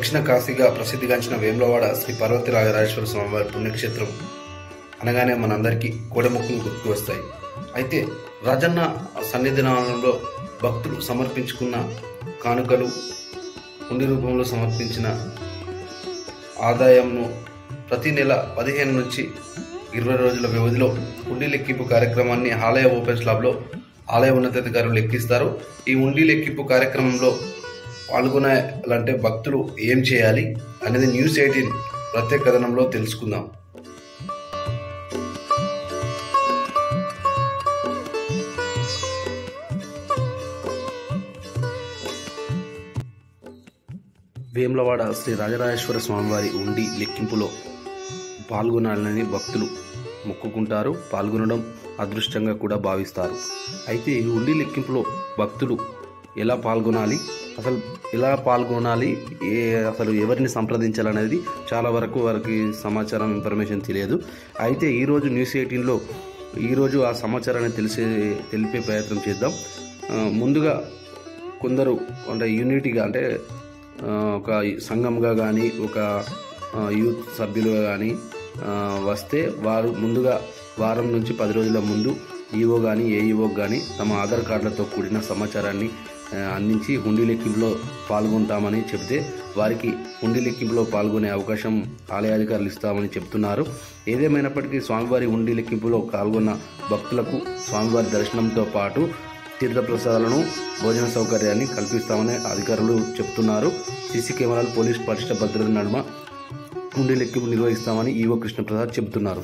దక్షిణ కాశీగా ప్రసిద్ధిగాంచిన వేములవాడ శ్రీ పార్వతీ రాజరాజేశ్వర స్వామివారి పుణ్యక్షేత్రం అనగానే మనందరికీ కోడెమొక్కులు గుర్తుకు వస్తాయి. అయితే రాజన్న సన్నిధానంలో భక్తులు సమర్పించుకున్న కానుకలు, హుండీ రూపంలో సమర్పించిన ఆదాయంను ప్రతి నెల 15 నుంచి 20 రోజుల వ్యవధిలో హుండీ లెక్కింపు కార్యక్రమాన్ని ఆలయ ఓపెన్ స్లాబ్లో ఆలయ ఉన్నతాధికారులు లెక్కిస్తారు. ఈ హుండీ లెక్కింపు కార్యక్రమంలో పాల్గొనాలంటే భక్తులు ఏం చేయాలి అనేది News18 ప్రత్యేక కథనంలో తెలుసుకుందాం. వేములవాడ శ్రీ రాజరాజేశ్వర స్వామివారి హుండీ లెక్కింపులో పాల్గొనాలని భక్తులు మొక్కుకుంటారు. పాల్గొనడం అదృష్టంగా కూడా భావిస్తారు. అయితే ఈ హుండీ లెక్కింపులో భక్తులు ఎలా పాల్గొనాలి, అసలు ఎవరిని సంప్రదించాలనేది చాలా వరకు వారికి సమాచారం, ఇన్ఫర్మేషన్ తెలియదు. అయితే ఈరోజు News18లో ఈరోజు ఆ సమాచారాన్ని తెలిపే ప్రయత్నం చేద్దాం. ముందుగా కొందరు యూనిటీగా ఒక సంఘంగా కానీ, ఒక యూత్ సభ్యులుగా కానీ వస్తే వారు ముందుగా వారం నుంచి 10 రోజుల ముందు ఈఓ కానీ ఏఈఓ కానీ తమ ఆధార్ కార్డులతో కూడిన సమాచారాన్ని అందించి హుండీ లెక్కింపులో పాల్గొంటామని చెబితే వారికి హుండీ లెక్కింపులో పాల్గొనే అవకాశం ఆలయాధికారులు ఇస్తామని చెబుతున్నారు. ఏదేమైనప్పటికీ స్వామివారి హుండీ లెక్కింపులో పాల్గొన్న భక్తులకు స్వామివారి దర్శనంతో పాటు తీర్థప్రసాదాలను, భోజన సౌకర్యాన్ని కల్పిస్తామని అధికారులు చెబుతున్నారు. సీసీ కెమెరాలు, పోలీస్ పటిష్ట భద్రత నడుమ హుండీ లెక్కింపు నిర్వహిస్తామని ఈవో కృష్ణప్రసాద్ చెబుతున్నారు.